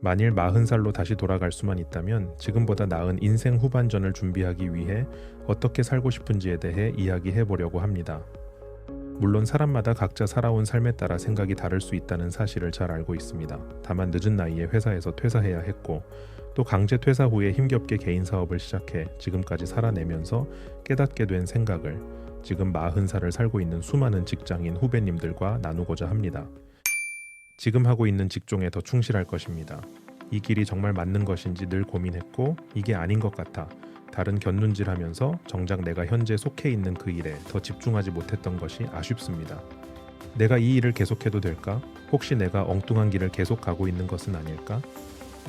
만일 40살로 다시 돌아갈 수만 있다면 지금보다 나은 인생 후반전을 준비하기 위해 어떻게 살고 싶은지에 대해 이야기해 보려고 합니다. 물론 사람마다 각자 살아온 삶에 따라 생각이 다를 수 있다는 사실을 잘 알고 있습니다. 다만 늦은 나이에 회사에서 퇴사해야 했고 또 강제 퇴사 후에 힘겹게 개인 사업을 시작해 지금까지 살아내면서 깨닫게 된 생각을 지금 40살을 살고 있는 수많은 직장인 후배님들과 나누고자 합니다. 지금 하고 있는 직종에 더 충실할 것입니다. 이 길이 정말 맞는 것인지 늘 고민했고 이게 아닌 것 같아 다른 곁눈질하면서 정작 내가 현재 속해 있는 그 일에 더 집중하지 못했던 것이 아쉽습니다. 내가 이 일을 계속해도 될까? 혹시 내가 엉뚱한 길을 계속 가고 있는 것은 아닐까?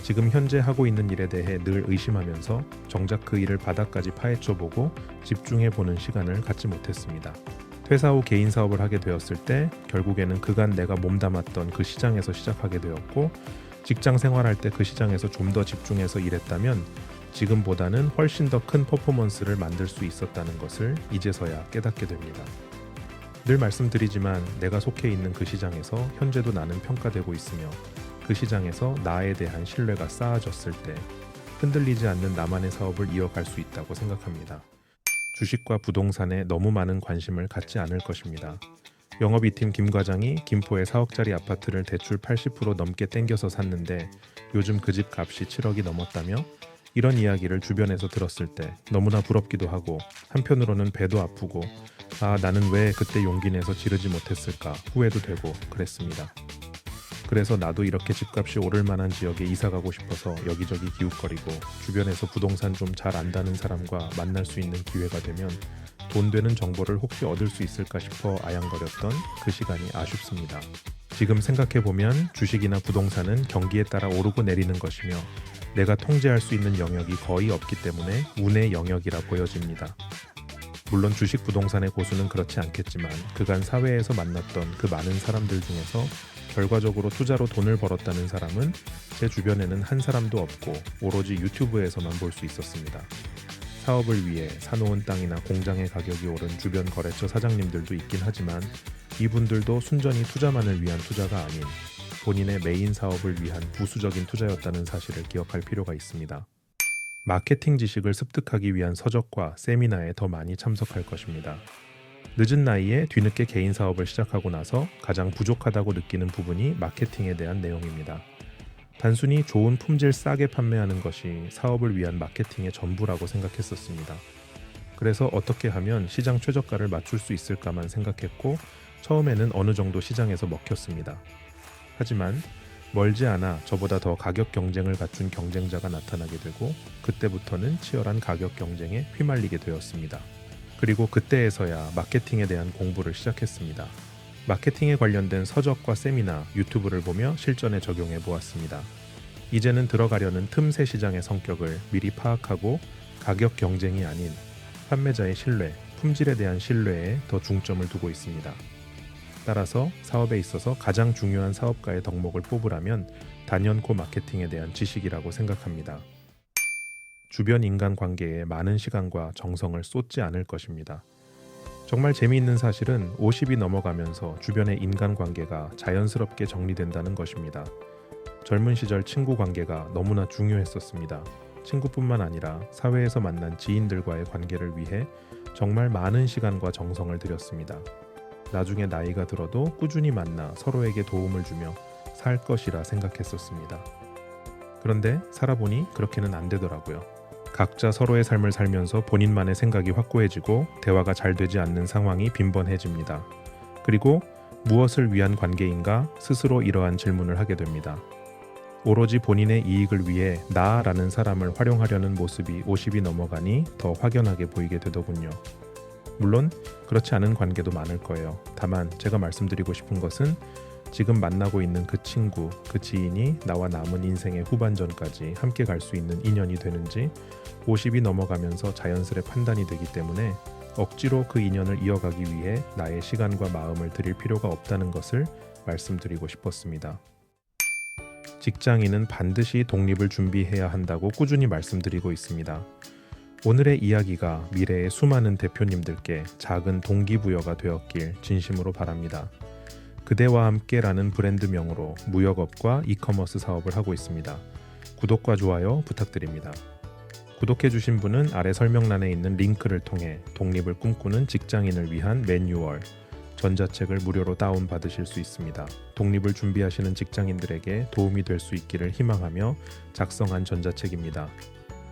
지금 현재 하고 있는 일에 대해 늘 의심하면서 정작 그 일을 바닥까지 파헤쳐보고 집중해보는 시간을 갖지 못했습니다. 퇴사 후 개인 사업을 하게 되었을 때 결국에는 그간 내가 몸담았던 그 시장에서 시작하게 되었고 직장 생활할 때 그 시장에서 좀 더 집중해서 일했다면 지금보다는 훨씬 더 큰 퍼포먼스를 만들 수 있었다는 것을 이제서야 깨닫게 됩니다. 늘 말씀드리지만 내가 속해 있는 그 시장에서 현재도 나는 평가되고 있으며 그 시장에서 나에 대한 신뢰가 쌓아졌을 때 흔들리지 않는 나만의 사업을 이어갈 수 있다고 생각합니다. 주식과 부동산에 너무 많은 관심을 갖지 않을 것입니다. 영업 2팀 김 과장이 김포의 4억짜리 아파트를 대출 80% 넘게 땡겨서 샀는데 요즘 그 집 값이 7억이 넘었다며 이런 이야기를 주변에서 들었을 때 너무나 부럽기도 하고 한편으로는 배도 아프고 나는 왜 그때 용기 내서 지르지 못했을까 후회도 되고 그랬습니다. 그래서 나도 이렇게 집값이 오를 만한 지역에 이사가고 싶어서 여기저기 기웃거리고 주변에서 부동산 좀 잘 안다는 사람과 만날 수 있는 기회가 되면 돈 되는 정보를 혹시 얻을 수 있을까 싶어 아양거렸던 그 시간이 아쉽습니다. 지금 생각해보면 주식이나 부동산은 경기에 따라 오르고 내리는 것이며 내가 통제할 수 있는 영역이 거의 없기 때문에 운의 영역이라 보여집니다. 물론 주식 부동산의 고수는 그렇지 않겠지만 그간 사회에서 만났던 그 많은 사람들 중에서 결과적으로 투자로 돈을 벌었다는 사람은 제 주변에는 한 사람도 없고 오로지 유튜브에서만 볼 수 있었습니다. 사업을 위해 사놓은 땅이나 공장의 가격이 오른 주변 거래처 사장님들도 있긴 하지만 이분들도 순전히 투자만을 위한 투자가 아닌 본인의 메인 사업을 위한 부수적인 투자였다는 사실을 기억할 필요가 있습니다. 마케팅 지식을 습득하기 위한 서적과 세미나에 더 많이 참석할 것입니다. 늦은 나이에 뒤늦게 개인 사업을 시작하고 나서 가장 부족하다고 느끼는 부분이 마케팅에 대한 내용입니다. 단순히 좋은 품질 싸게 판매하는 것이 사업을 위한 마케팅의 전부라고 생각했었습니다. 그래서 어떻게 하면 시장 최저가를 맞출 수 있을까만 생각했고 처음에는 어느 정도 시장에서 먹혔습니다. 하지만 멀지 않아 저보다 더 가격 경쟁을 갖춘 경쟁자가 나타나게 되고 그때부터는 치열한 가격 경쟁에 휘말리게 되었습니다. 그리고 그때에서야 마케팅에 대한 공부를 시작했습니다. 마케팅에 관련된 서적과 세미나, 유튜브를 보며 실전에 적용해 보았습니다. 이제는 들어가려는 틈새 시장의 성격을 미리 파악하고 가격 경쟁이 아닌 판매자의 신뢰, 품질에 대한 신뢰에 더 중점을 두고 있습니다. 따라서 사업에 있어서 가장 중요한 사업가의 덕목을 뽑으라면 단연코 마케팅에 대한 지식이라고 생각합니다. 주변 인간관계에 많은 시간과 정성을 쏟지 않을 것입니다. 정말 재미있는 사실은 50이 넘어가면서 주변의 인간관계가 자연스럽게 정리된다는 것입니다. 젊은 시절 친구 관계가 너무나 중요했었습니다. 친구뿐만 아니라 사회에서 만난 지인들과의 관계를 위해 정말 많은 시간과 정성을 들였습니다. 나중에 나이가 들어도 꾸준히 만나 서로에게 도움을 주며 살 것이라 생각했었습니다. 그런데 살아보니 그렇게는 안 되더라고요. 각자 서로의 삶을 살면서 본인만의 생각이 확고해지고 대화가 잘 되지 않는 상황이 빈번해집니다. 그리고 무엇을 위한 관계인가 스스로 이러한 질문을 하게 됩니다. 오로지 본인의 이익을 위해 나라는 사람을 활용하려는 모습이 50이 넘어가니 더 확연하게 보이게 되더군요. 물론 그렇지 않은 관계도 많을 거예요. 다만 제가 말씀드리고 싶은 것은 지금 만나고 있는 그 친구, 그 지인이 나와 남은 인생의 후반전까지 함께 갈 수 있는 인연이 되는지 50이 넘어가면서 자연스레 판단이 되기 때문에 억지로 그 인연을 이어가기 위해 나의 시간과 마음을 들일 필요가 없다는 것을 말씀드리고 싶었습니다. 직장인은 반드시 독립을 준비해야 한다고 꾸준히 말씀드리고 있습니다. 오늘의 이야기가 미래의 수많은 대표님들께 작은 동기부여가 되었길 진심으로 바랍니다. 그대와 함께라는 브랜드명으로 무역업과 이커머스 사업을 하고 있습니다. 구독과 좋아요 부탁드립니다. 구독해주신 분은 아래 설명란에 있는 링크를 통해 독립을 꿈꾸는 직장인을 위한 매뉴얼, 전자책을 무료로 다운받으실 수 있습니다. 독립을 준비하시는 직장인들에게 도움이 될 수 있기를 희망하며 작성한 전자책입니다.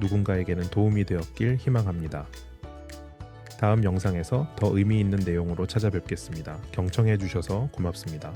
누군가에게는 도움이 되었길 희망합니다. 다음 영상에서 더 의미 있는 내용으로 찾아뵙겠습니다. 경청해 주셔서 고맙습니다.